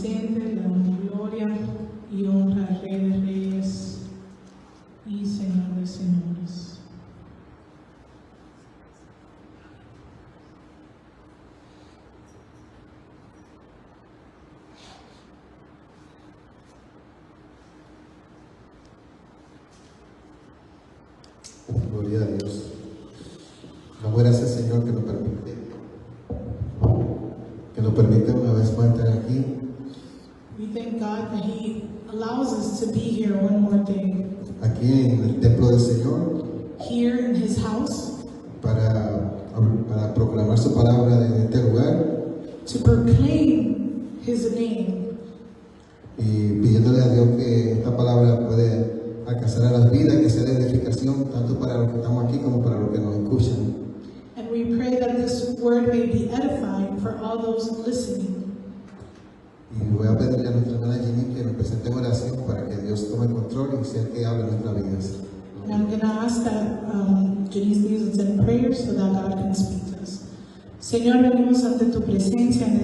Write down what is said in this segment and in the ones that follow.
presente, le damos gloria y honra al Rey de Reyes y Señor de Señores. Gloria a Dios. Damos gracias, Señor, que nos permite una vez más estar aquí. We thank God that He allows us to be here one more day. Aquí en el templo del Señor. Here in His house. Para proclamar su palabra en este lugar. To proclaim His name. Y pidiéndole a Dios que esta palabra puede alcanzar a las vidas, que sea de edificación tanto para los que estamos aquí como para los que nos escuchan. And we pray that this word may be edifying for all those listening. Y voy a pedirle a nuestra hermana Jenny que nos presente en oración para que Dios tome el control y sea el que hable en nuestras vidas. And I'm going to ask that Janice leads us in prayer so that God can speak to us. Señor, venimos ante tu presencia en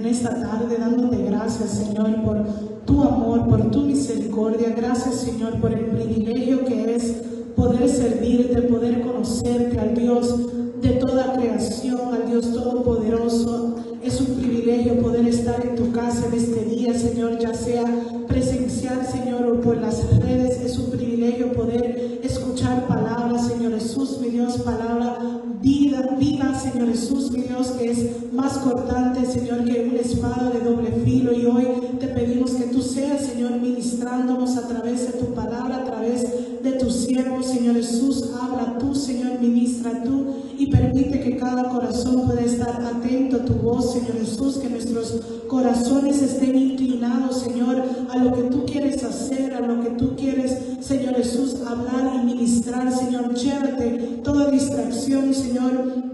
esta tarde, dándote gracias, Señor, por tu amor, por tu misericordia. Gracias, Señor, por el privilegio que es poder servirte, poder conocerte, al Dios de toda creación, al Dios todopoderoso. Es un privilegio poder estar en tu casa en este día, Señor, ya sea presencial, Señor, o por las redes. Es un privilegio poder escuchar palabras, Señor Jesús, mi Dios, palabra vida, Señor Jesús, mi Dios, que es más cortante, Señor, que una espada de doble filo. Y hoy te pedimos que tú seas, Señor, ministrándonos a través de tu palabra, a través de tus siervos, Señor Jesús. Habla tú, Señor, ministra tú y permite que cada corazón pueda estar atento a tu voz, Señor Jesús, que nuestros corazones estén inclinados, Señor, a lo que tú quieres hacer, a lo que tú quieres, Señor Jesús, hablar y ministrar, Señor. Llévate toda distracción, Señor,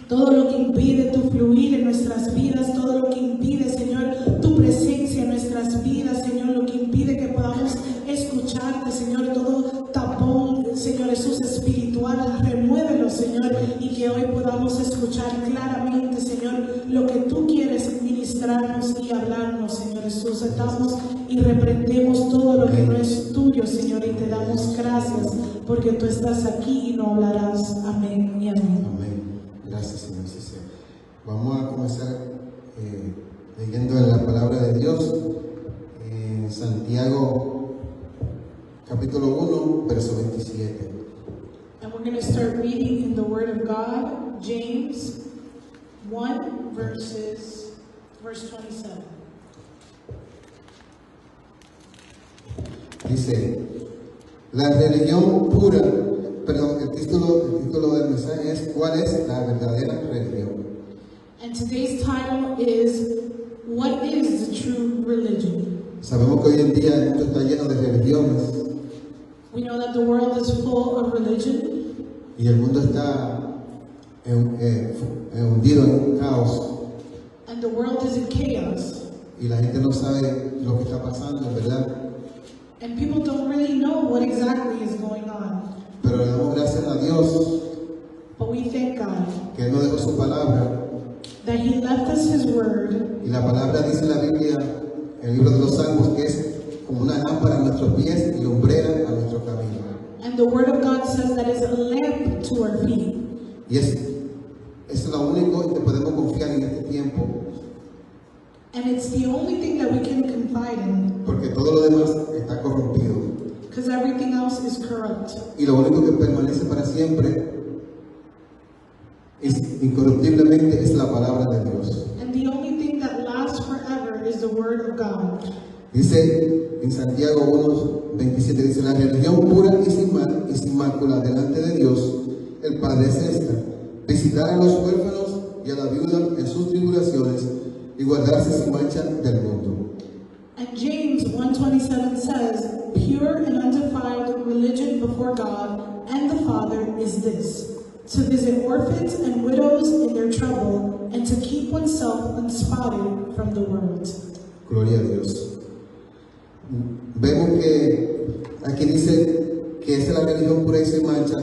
todo lo que impide tu fluir en nuestras vidas, todo lo que impide, Señor, tu presencia en nuestras vidas, Señor, lo que impide que podamos escucharte, Señor, todo tapón, Señor Jesús, espiritual, remuévelo, Señor, y que hoy podamos escuchar claramente, Señor, lo que tú quieres ministrarnos y hablarnos, Señor Jesús. Atamos y reprendemos todo lo que no es tuyo, Señor, y te damos gracias porque tú estás aquí y no hablarás. Amén y amén. Amén. Gracias, Señor. Sí, sí. Vamos a comenzar leyendo en la palabra de Dios en Santiago capítulo 1, verso 27. And we're going to start reading in the Word of God, James 1, verse 27. Dice, la religión pura, perdón, el título del mensaje es ¿cuál es la verdadera religión? And today's title is, what is the true religion? Sabemos que hoy en día el mundo está lleno de religiones. We know that the world is full of religion. Y el mundo está hundido en un caos. And the world is in chaos. Y la gente no sabe lo que está pasando, ¿verdad? And people don't really know what exactly is going on. Pero le damos gracias a Dios But we thank God que Él nos dejó su palabra. that He left us His Word. Y la palabra dice en la Biblia, en el libro de los Salmos, que es como una lámpara a nuestros pies y lumbrera a nuestro camino. And the Word of God says that it's a lamp to our feet. Y es lo único en que podemos confiar en este tiempo. And it's the only thing that we can confide in. Porque todo lo demás está corrompido. Because everything else is corrupt. Y lo único que permanece para siempre incorruptiblemente es la palabra de Dios. And the only thing that lasts forever is the Word of God. Dice en Santiago 1:27, dice, la religión pura y sin mácula delante de Dios, el Padre es esta: visitar a los huérfanos y a la viuda en sus tribulaciones y guardarse sin mancha del mundo. And James 1:27 says, pure and undefiled religion before God and the Father is this: to visit orphans and widows in their trouble, and to keep oneself unspotted from the world. Gloria a Dios. Vemos que aquí dice que esta es la religión pura y sin mancha,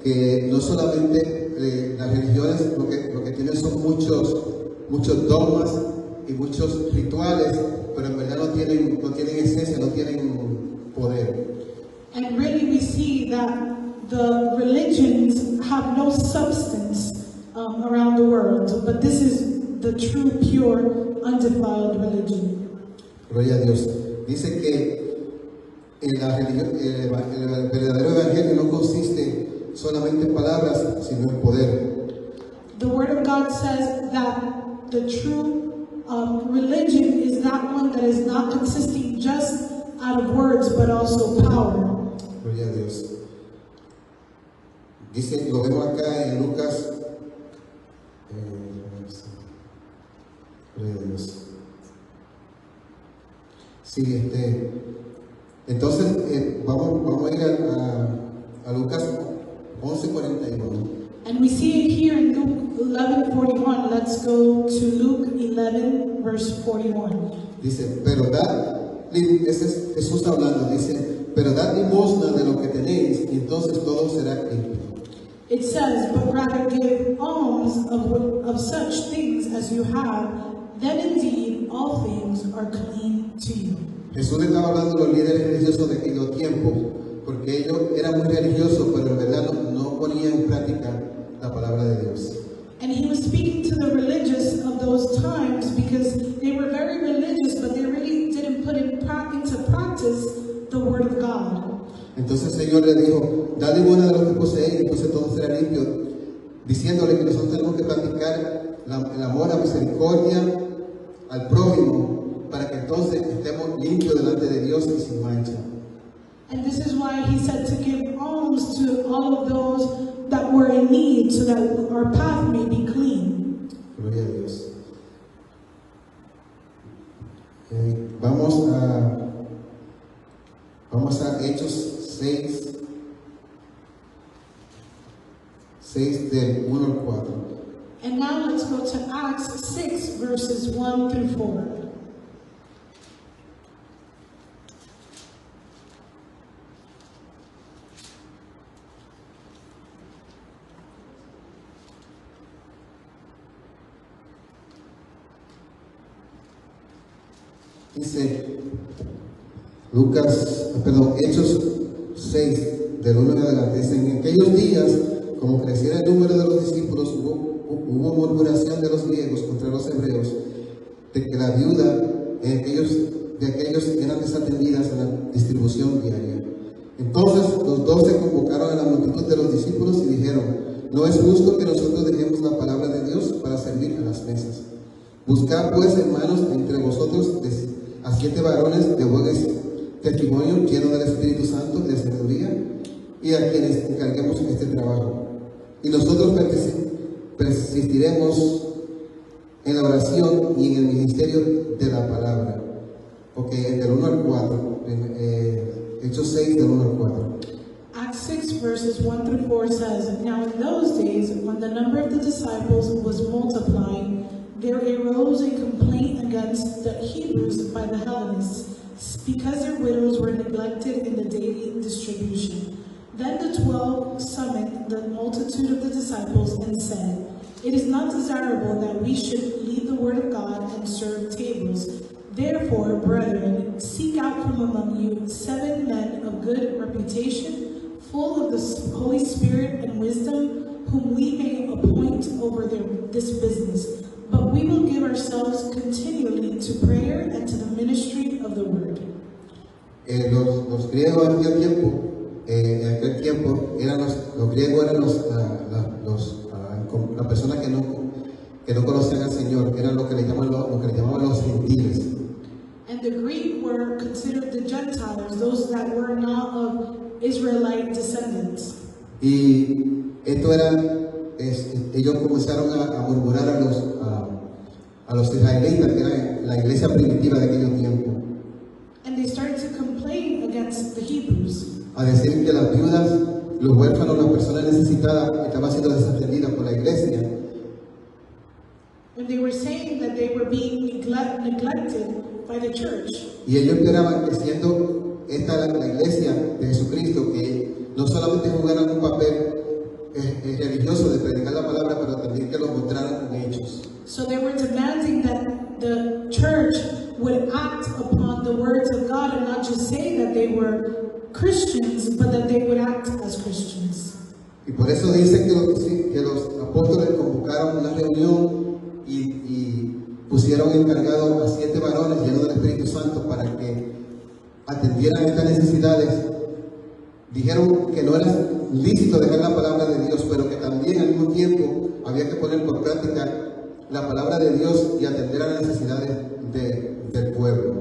que no solamente las religiones lo que tienen son muchos dogmas, y muchos rituales, pero en verdad no tienen esencia, no tienen poder. And really we see that the religions have no substance around the world, but this is the true, pure, undefiled religion. Gloria a Dios. Dice que en la religión, el verdadero evangelio no consiste solamente en palabras, sino en poder. The Word of God says that the true religion is not one that is not consisting just out of words, but also power. Gloria a Dios. Dice, lo vemos acá en Lucas. Gloria a Dios. Sí, entonces vamos a ir a Lucas 11:41. And we see it here in Luke 11:41. Let's go to Luke 11, verse 41. Dice, pero ese es Jesús hablando, dice, pero dad limosna de lo que tenéis, y entonces todo será limpio. It says, but rather give alms of such things as you have, then indeed all things are clean to you. Jesús le estaba hablando a los líderes religiosos de aquellos tiempos, porque ellos eran muy religiosos, pero en verdad no ponían en práctica la palabra de Dios. And he was speaking to the religious of those times because they were very religious, but they really didn't put into practice the Word of God. Entonces el Señor le dijo, dad limosna de lo que poseéis, entonces todo será limpio, diciéndole que nosotros tenemos que practicar el amor, la misericordia al prójimo, para que entonces estemos limpios delante de Dios y sin mancha. And this is why he said to give alms to all of those that were in need, so that our path may be clean. Gloria a Dios. Vamos a Hechos 6 del 1 al 4. And now let's go to Acts 6, verses 1 through 4. Dice Hechos 6, del 1 en adelante. Dice, en aquellos días, como creciera el número de los discípulos, hubo murmuración de los griegos contra los hebreos, de que la viuda de aquellos eran desatendidas en la distribución diaria. Entonces los 12 convocaron a la multitud de los discípulos y dijeron, no es justo que nosotros dejemos la palabra de Dios para servir a las mesas. Buscad pues, hermanos, entre vosotros a 7 varones de buen testimonio, llenos del Espíritu Santo y de sabiduría, y a quienes encarguemos este trabajo. Y nosotros persistiremos en la oración y en el ministerio de la palabra. Ok, del 1 al 4. Hechos 6, del 1 al 4. Acts 6, verses 1 through 4 says, Now in those days, when the number of the disciples was multiplying, there arose a complaint against the Hebrews by the Hellenists, because their widows were neglected in the daily distribution. Then the 12 summoned the multitude of the disciples and said, It is not desirable that we should leave the word of God and serve tables. Therefore, brethren, seek out from among you 7 men of good reputation, full of the Holy Spirit and wisdom, whom we may appoint over this business. But we will give ourselves continually to prayer and to the ministry of the word. Los griegos en aquel tiempo eran los griegos eran las personas que no conocían al Señor, eran lo que le llamaban los gentiles. And the Greek were considered the Gentiles, those that were not of Israelite descendants. Y esto era, ellos comenzaron a murmurar a los israelitas, que era la iglesia primitiva de aquel tiempo. And they started to complain against the Hebrews. A decir que las viudas, los huérfanos, las personas necesitadas estaban siendo desatendidas por la iglesia. And they were saying that they were being neglected by the church. Y ellos esperaban que siendo esta la iglesia de Jesucristo, que no solamente jugaran un papel religioso de predicar la palabra, pero también que lo mostraran con hechos. So they were demanding that the church would act upon the words of God and not just say that they were Christians, but that they would act as Christians. Y por eso dice que los apóstoles convocaron una reunión y pusieron encargados a 7 varones llenos del Espíritu Santo para que atendieran estas necesidades. Dijeron que no era lícito dejar la palabra de Dios, pero que también al mismo tiempo había que poner por práctica la palabra de Dios y atender a las necesidades del pueblo.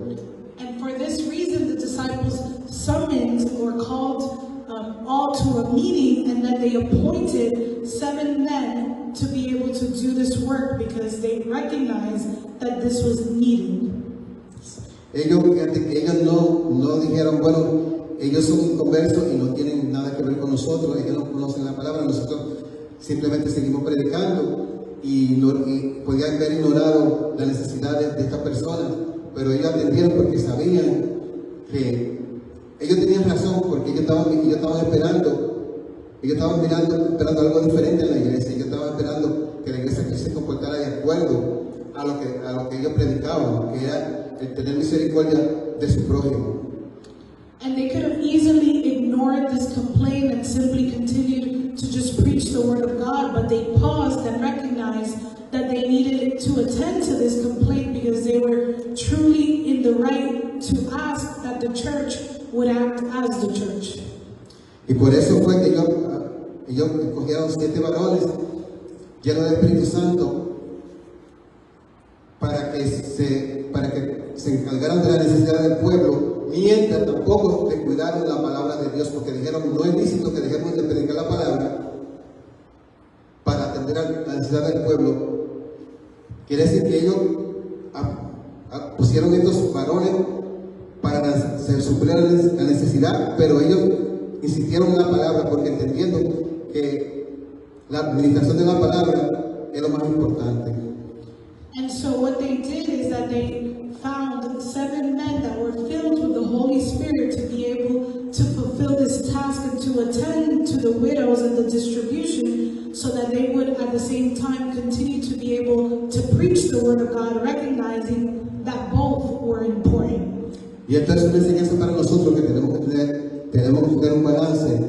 And for this reason, the disciples summoned or called all to a meeting, and then they appointed 7 men to be able to do this work because they recognized that this was needed. Ellos no dijeron, bueno, ellos son inconversos y no tienen nada que ver con nosotros, ellos no conocen la palabra, nosotros simplemente seguimos predicando y podían haber ignorado las necesidades de estas personas, pero ellos atendieron porque sabían que ellos tenían razón, porque ellos estaban esperando algo diferente en la iglesia. Ellos estaban esperando que la iglesia se comportara de acuerdo a lo que ellos predicaban, que era el tener misericordia de su prójimo. And they could have easily ignored this complaint and simply continued to just preach the word of God, but they paused and recognized that they needed to attend to this complaint because they were truly in the right to ask that the church would act as the church. Y por eso fue que ellos escogieron 7 varones llenos del Espíritu Santo para que se encargaran de la necesidad del pueblo, mientras tampoco descuidaron la palabra de Dios, porque dijeron, no es lícito que dejemos de predicar la palabra para atender a la necesidad del pueblo. Quiere decir que ellos pusieron estos varones para suplir la necesidad, pero ellos insistieron en la palabra porque entendiendo que la administración de la palabra es lo más importante. And so what they did is that they found 7 men that were filled with the Holy Spirit to be able to fulfill this task and to attend to the widows and the distribution, so that they would at the same time continue to be able to preach the word of God, recognizing that both were important. Y esto es una enseñanza para nosotros que tenemos que tener un balance.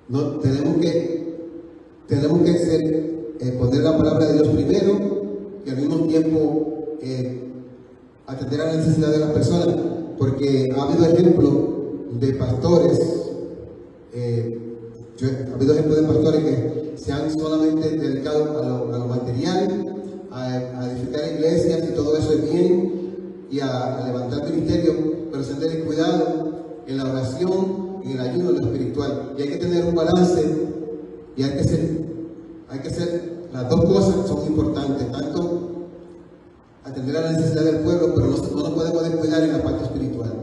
No, tenemos que poner la palabra de Dios primero y al mismo tiempo atender a la necesidad de las personas, porque ha habido ejemplos de pastores, que se han solamente dedicado a lo material, a edificar iglesias y todo eso es bien, y a levantar ministerio, pero se han descuidado en la oración, en el ayuno, en lo espiritual. Y hay que tener un balance y hay que ser las dos cosas son importantes, tanto atender a la necesidad del pueblo, pero no nos podemos descuidar en la parte espiritual.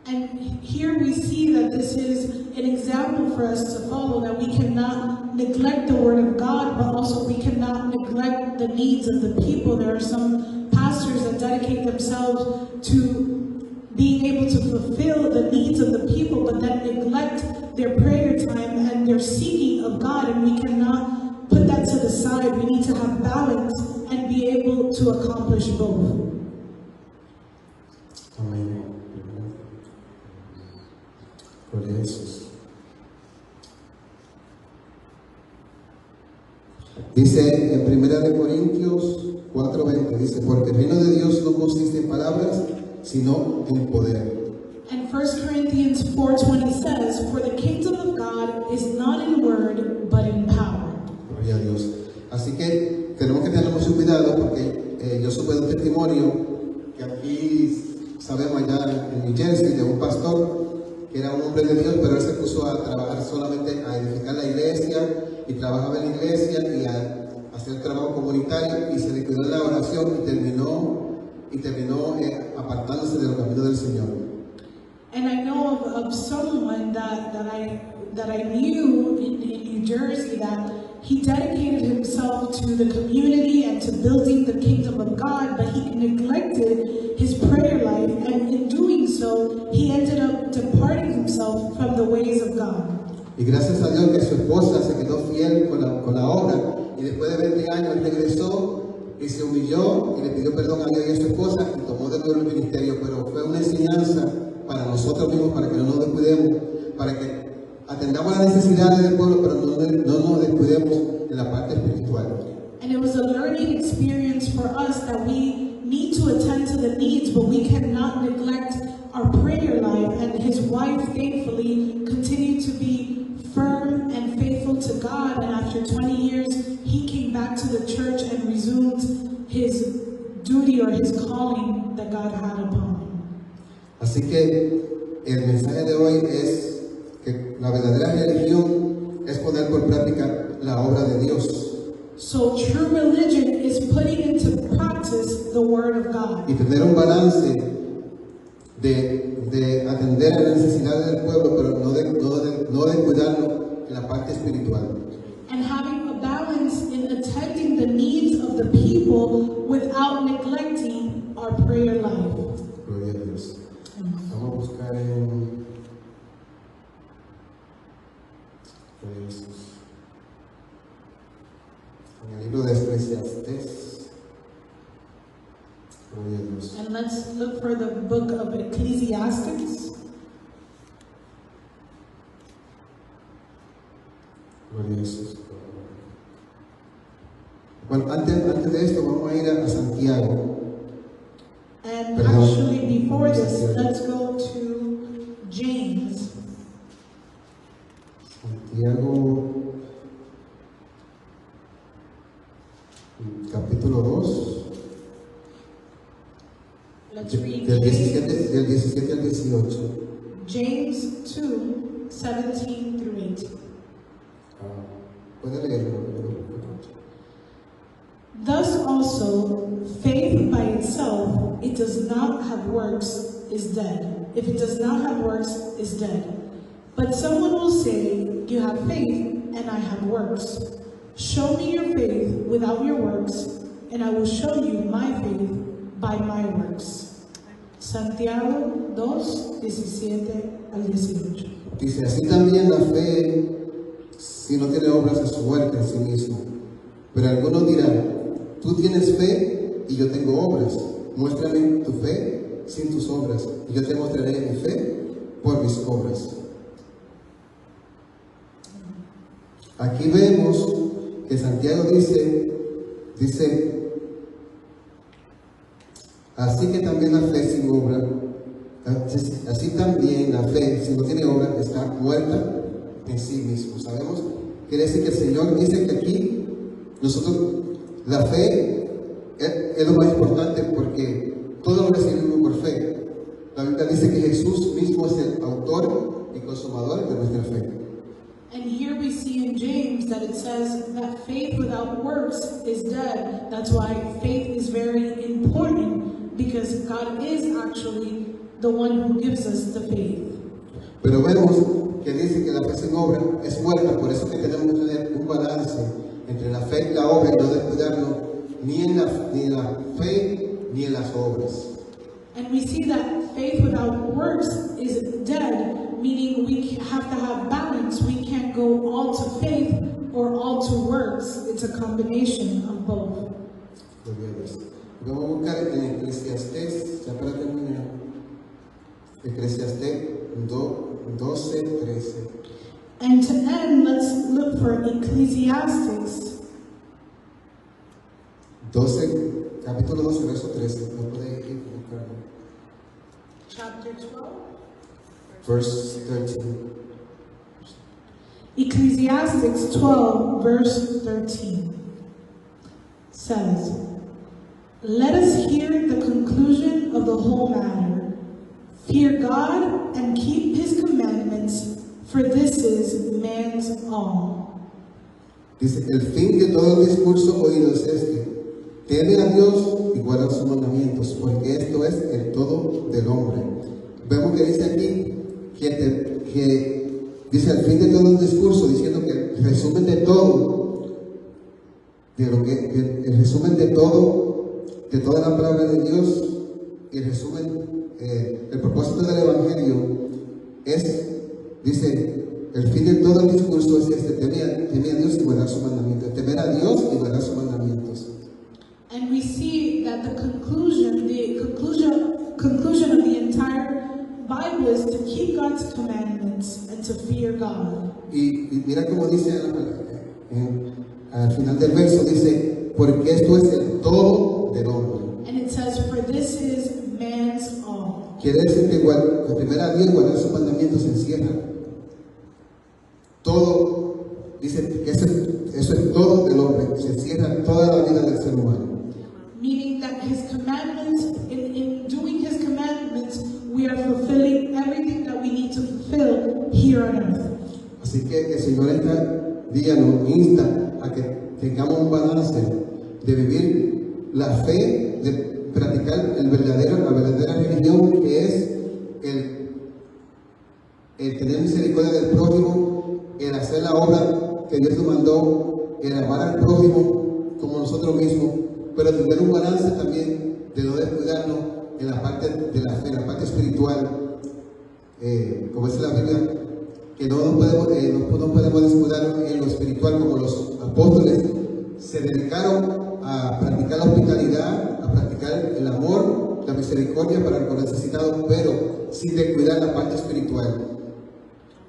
And here we see that this is an example for us to follow, that we cannot neglect the word of God, but also we cannot neglect the needs of the people. There are some pastors that dedicate themselves to being able to fulfill the needs of the people, but then neglect their prayer time and their seeking of God, and we cannot put that to the side. We need to have balance and be able to accomplish both. Amén. Gloria a Jesús. Dice en 1 Corintios 4:20, dice, porque el reino de Dios no consiste en palabras, sino en poder. And 1 Corinthians 4:20 says, for the kingdom of God is not in word, but in power. Gloria a Dios. Así que tenemos que tener mucho cuidado, porque yo supe de un testimonio que aquí sabemos allá en New Jersey de un pastor que era un hombre de Dios, pero él se puso a trabajar solamente a edificar la iglesia y trabajaba en la iglesia y a hacer trabajo comunitario y se descuidó en la oración y terminó apartándose de los caminos del Señor. And I know of someone that I knew in New Jersey that he dedicated himself to the community and to building the kingdom of God, but he neglected his prayer life, and in doing so, he ended up departing himself from the ways of God. Y gracias a Dios que su esposa se quedó fiel con la obra, y después de 20 años regresó y se humilló y le pidió perdón a Dios y a su esposa y tomó de nuevo el ministerio, pero fue una enseñanza para nosotros mismos, para que no nos descuidemos, para que atendamos las necesidades del pueblo, pero no nos descuidemos en la parte espiritual. And it was a learning experience for us that we need to attend to the needs, but we cannot neglect our prayer life. And his wife, thankfully, continued to be firm and faithful to God. And after 20 years, he came back to the church and resumed his duty or his calling that God had upon him. Así que el mensaje de hoy es que la verdadera religión es poner por práctica la obra de Dios. So true religion is putting into practice the word of God. Y tener un balance de atender a las necesidades del pueblo, pero no descuidarlo en la parte espiritual. And having a balance in attending the needs of the people without neglecting our prayer life. Gloria a Dios. Vamos a buscar en el libro de Eclesiastés. Gloria a Dios. And let's look for the book of Ecclesiastes. Gloria a Jesús. Bueno, antes de esto vamos a ir a Santiago. And Perdón. actually, before this, let's go to James. Santiago, capítulo 2, Let's read del James, 17 al 18. James 2, 17 through 18. Puede leerlo. Thus also, faith by itself, it does not have works, is dead. If it does not have works, is dead. But someone will say, you have faith, and I have works. Show me your faith without your works, and I will show you my faith by my works. Santiago 2, 17 al 18. Dice, así también la fe, si no tiene obras, es muerta en sí misma. Pero algunos dirán, tú tienes fe y yo tengo obras. Muéstrame tu fe sin tus obras, y yo te mostraré mi fe por mis obras. Aquí vemos que Santiago dice, así que también la fe sin obra, así también la fe, si no tiene obra, está muerta en sí mismo. ¿Sabemos? Quiere decir que el Señor dice que aquí nosotros, la fe es lo más importante porque todos lo recibimos por fe. La Biblia dice que Jesús mismo es el autor y consumador de nuestra fe. And here we see in James that it says that faith without works is dead. That's why faith is very important, because God is actually the one who gives us the faith. Pero vemos que dice que la fe sin obra es muerta, por eso que tenemos que tener un balance entre la fe y la obra y no descuidarnos ni en la fe ni en las obras. And we see that faith without works is dead, meaning we have to have balance. We can't go all to faith or all to works. It's a combination of both. Vamos a buscar en Eclesiastés, ya para terminar, Eclesiastés 12, 13. And to end, let's look for Ecclesiastes 12, capítulo 12, verso 13. ¿No puede ir buscarlo? chapter 12. Verse 13. Ecclesiastes 12, verse 13 says, let us hear the conclusion of the whole matter. Fear God and keep his commandments, for this is man's all. Dice, el fin de todo el discurso oído es este: teme a Dios y guarda sus mandamientos, porque esto es el todo del hombre. Vemos que dice aquí que dice al fin de todo el discurso, diciendo que el resumen de todo, el resumen de toda la palabra de Dios, y el resumen, el propósito del Evangelio es, dice, el fin de todo el discurso es este: temer a Dios y guardar sus mandamientos. Temer a Dios y guardar sus mandamientos. And the conclusion of the entire Bible is to keep God's commandments and to fear God. Y mira cómo dice al final del verso, dice, porque esto es el todo del hombre. And it says, for this is man's all. Quiere decir que la primera Dios guardar sus mandamientos se encierra. Todo, dice que eso es todo del hombre, se encierra toda la vida del ser humano. Meaning that his commandments, in doing his commandments, we are fulfilling everything that we need to fulfill here on earth. Así que el Señor este día nos insta a que tengamos un balance de vivir la fe, de practicar la verdadera religión, que es el tener misericordia del prójimo, el hacer la obra que Dios nos mandó, el amar al prójimo como nosotros mismos, pero tener un balance también de no descuidarnos en la parte de la fe, en la parte espiritual, como dice la Biblia, que no podemos descuidar en lo espiritual, como los apóstoles se dedicaron a practicar la hospitalidad, a practicar el amor, la misericordia para los necesitados, pero sin descuidar la parte espiritual.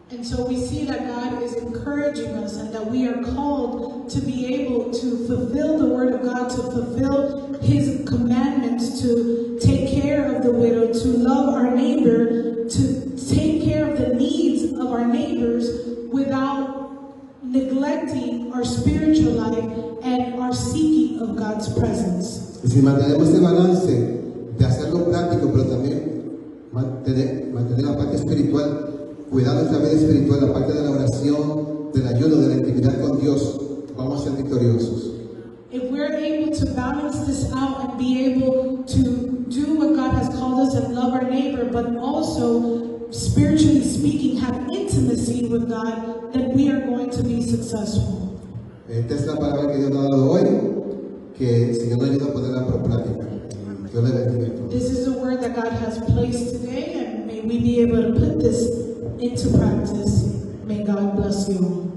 And so we see that God is encouraging us and that we are called to be able to fulfill the word of God, to fulfill his commandments, to take care of the widow, to love our neighbor, to take care of the needs of our neighbors without neglecting our spiritual life and our seeking of God's presence. Y si mantenemos ese balance de hacerlo práctico, pero también mantener la parte espiritual, cuidar nuestra vida espiritual, la parte de la oración, del ayuno, de la intimidad con Dios, vamos a ser victoriosos. If we're able to balance this out and be able to do what God has called us and love our neighbor, but also, spiritually speaking, have intimacy with God, then we are going to be successful. Esta es la palabra que Dios nos ha dado hoy, que el Señor nos ayuda a ponerla por práctica. Dios le bendiga a todos. This is the word that God has placed today, and may we be able to put this into practice. May God bless you all.